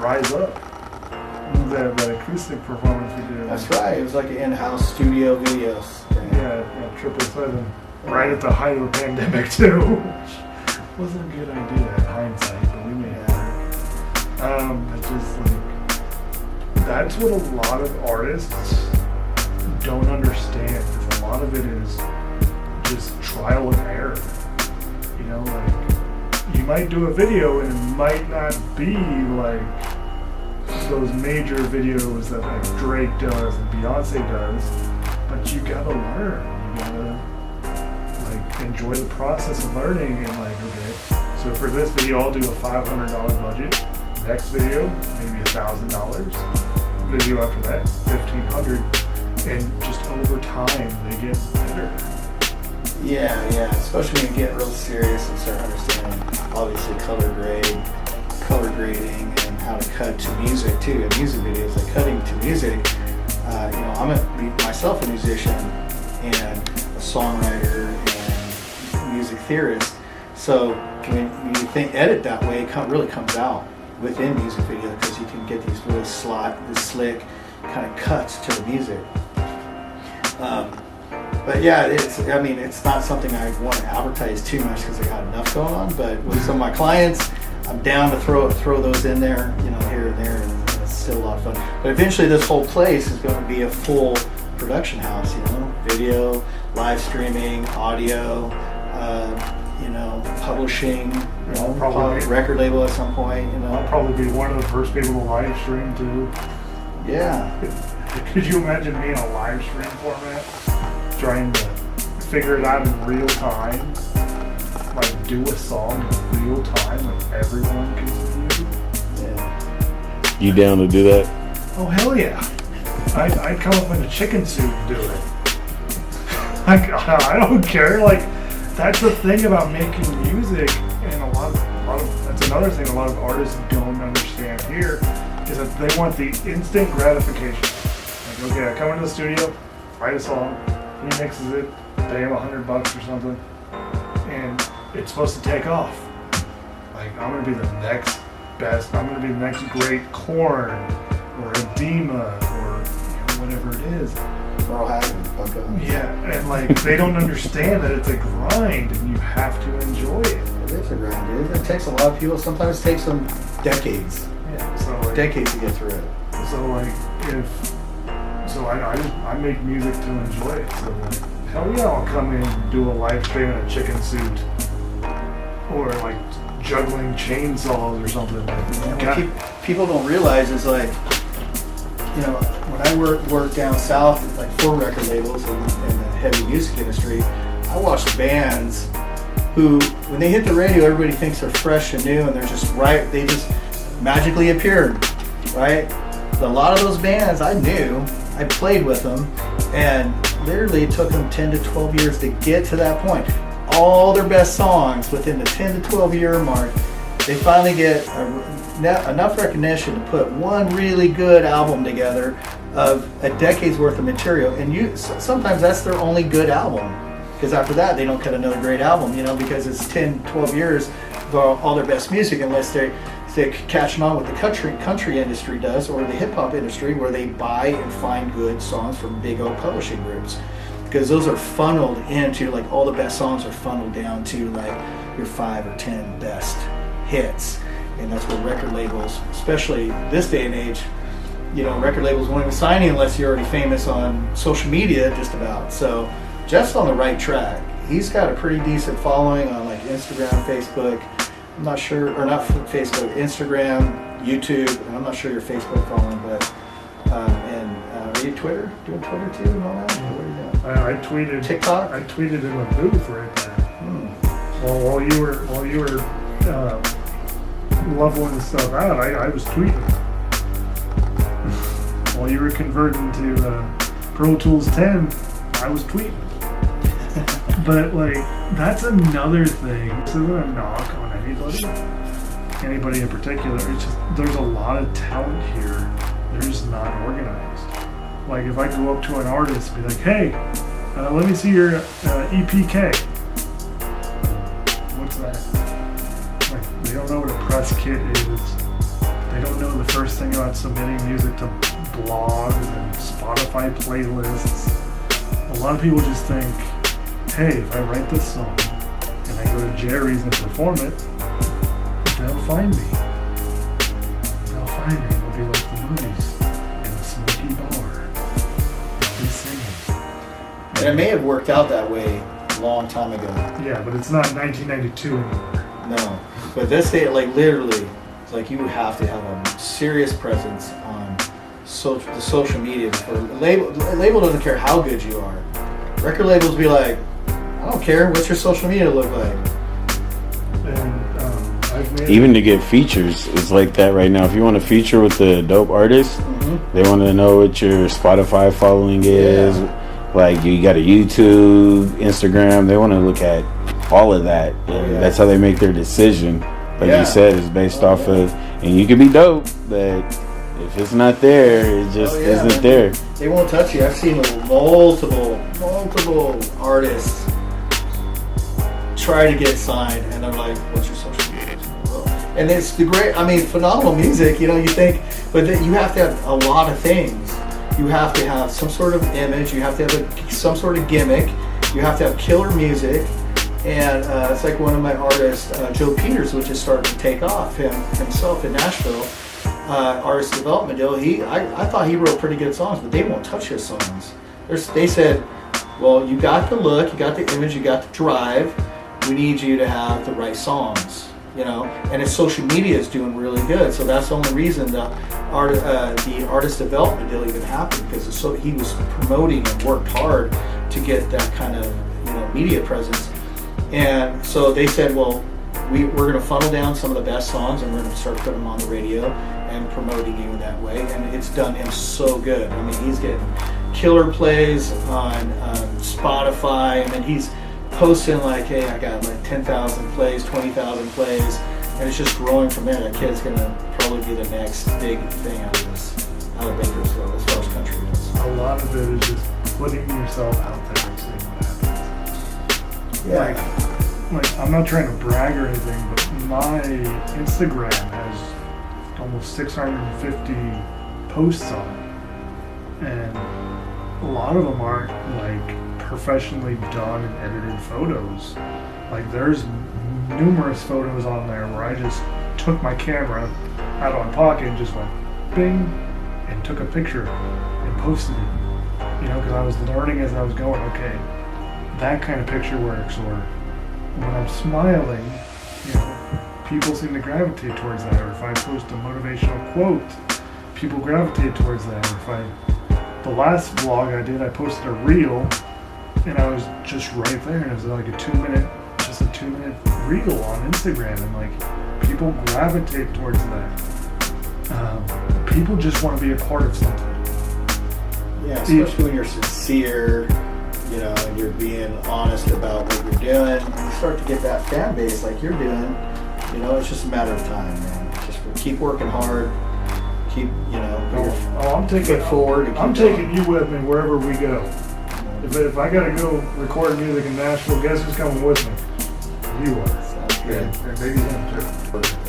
Rise Up. That acoustic performance we did. That's right. It was like an in-house studio videos thing. Yeah, 777. Right at the height of the pandemic too. Which wasn't a good idea in hindsight, but we made it work. It's just like, that's what a lot of artists don't understand. Because a lot of it is just trial and error. You know, like, you might do a video and it might not be like those major videos that like Drake does and Beyonce does, but you gotta learn. You gotta like enjoy the process of learning and like, okay, so for this video I'll do a $500 budget. Next video, maybe $1,000. Video after that, $1,500, and just over time they get better. Yeah, especially when you get real serious and start understanding, obviously, color grading, and how to cut to music too. In music videos, like cutting to music. I'm myself a musician and a songwriter and music theorist. So when you edit that way, it really comes out within music video, because you can get these really slick kind of cuts to the music. But yeah, it's not something I want to advertise too much because I got enough going on. But with some of my clients, I'm down to throw those in there, here and there, and it's still a lot of fun. But eventually, this whole place is going to be a full production house. Video, live streaming, audio, publishing, record label at some point. I'll probably be one of the first people to live stream too. Yeah. Could you imagine me in a live stream format, trying to figure it out in real time? Like do a song in real time like everyone can see? Yeah. You down to do that? Oh hell yeah. I'd come up in a chicken suit and do it. I don't care. Like, that's the thing about making music, and a lot of that's another thing a lot of artists don't understand here, is that they want the instant gratification. Like, okay, I come into the studio, write a song, he mixes it, pay him $100 or something, and it's supposed to take off. Like, I'm gonna be the next best, I'm gonna be the next great Korn, or Edema, or whatever it is. Yeah, and like, they don't understand that it's a grind and you have to enjoy it. It is a grind, dude. It takes a lot of people, sometimes it takes them decades. Yeah, so like, decades to get through it. So like, I make music to enjoy it. So like, hell yeah, I'll come in and do a live stream in a chicken suit, or like juggling chainsaws or something. What people don't realize is like, when I work down south, like for record labels in the heavy music industry, I watch bands who, when they hit the radio, everybody thinks they're fresh and new, and they're just right. They just magically appeared, right? But a lot of those bands I knew, I played with them, and literally it took them 10 to 12 years to get to that point. All their best songs within the 10 to 12 year mark, they finally get enough recognition to put one really good album together of a decade's worth of material, and sometimes that's their only good album, because after that they don't cut another great album, because it's 10, 12 years of all their best music, unless they're catching on what the country industry does, or the hip-hop industry, where they buy and find good songs from big old publishing groups, because those are funneled into, like, all the best songs are funneled down to like your 5 or 10 best hits. And that's where record labels, especially this day and age, record labels won't even sign you unless you're already famous on social media, just about. So Jeff's on the right track. He's got a pretty decent following on like Instagram, Facebook. I'm not sure, or not Facebook, Instagram, YouTube. And I'm not sure your Facebook following, but are you Twitter? Doing Twitter too and all that? What are you doing? I tweeted TikTok. I tweeted in a booth right there. Well, while you were leveling stuff out, I was tweeting. While you were converting to Pro Tools 10, I was tweeting. But like, that's another thing. This isn't a knock on anybody in particular. It's just, there's a lot of talent here. They're just not organized. Like, if I go up to an artist and be like, hey, let me see your EPK. What's that? Like, they don't know what a press kit is. They don't know the first thing about submitting music to blogs and Spotify playlists. A lot of people just think, hey, if I write this song and I go to Jerry's and perform it, they'll find me. They'll find me. It'll be like the movies in the smoky bar. I'll be singing. And it may have worked out that way a long time ago. Yeah, but it's not 1992 anymore. No, but this day, like literally, it's like you have to have a serious presence on the social media. For a label doesn't care how good you are. Record labels be like, I don't care. What's your social media look like? And I've made Even to get features, it's like that right now. If you want to feature with the dope artist, they want to know what your Spotify following is. Yeah. Like you got a YouTube, Instagram. They want to look at all of that. And that's how they make their decision. Like you said, it's based off of, and you can be dope, but if it's not there, it just isn't there. They won't touch you. I've seen multiple artists try to get signed, and they're like, "What's your social media?" And it's the great. I mean, phenomenal music. You know, you think, but you have to have a lot of things. You have to have some sort of image. You have to have some sort of gimmick. You have to have killer music. And it's like one of my artists, Joe Peters, which is starting to take off himself in Nashville. Artist development deal. I thought he wrote pretty good songs, but they won't touch his songs. They said, well, you got the look, you got the image, you got the drive. We need you to have the right songs, you know. And his social media is doing really good, so that's the only reason the artist development deal even happened, because he was promoting and worked hard to get that kind of media presence. And so they said, well, we're going to funnel down some of the best songs and we're going to start putting them on the radio and promoting you that way. And it's done him so good. I mean, he's getting killer plays on Spotify, and then he's posting like, hey, I got like 10,000 plays, 20,000 plays, and it's just growing from there. That kid's going to probably be the next big thing out of Bakersfield as far as country goes. a lot of it is just putting yourself out there and seeing what happens. Yeah. Like I'm not trying to brag or anything, but my Instagram has almost 650 posts on it, and a lot of them aren't like professionally done and edited photos. Like there's numerous photos on there where I just took my camera out of my pocket and just went bing and took a picture and posted it, because I was learning as I was going, okay, that kind of picture works. Or when I'm smiling, people seem to gravitate towards that. Or if I post a motivational quote, people gravitate towards that. Or the last vlog I did, I posted a reel and I was just right there, and it was like a 2-minute reel on Instagram, and like people gravitate towards that. People just want to be a part of something. Yeah, especially when you're sincere, and you're being honest about what you're doing. You start to get that fan base like you're doing. It's just a matter of time, man. Just keep working hard. Keep, I'm taking forward. I'm taking you with me wherever we go. If I gotta go record music in Nashville, guess who's coming with me? You are. Sounds good. And maybe him too.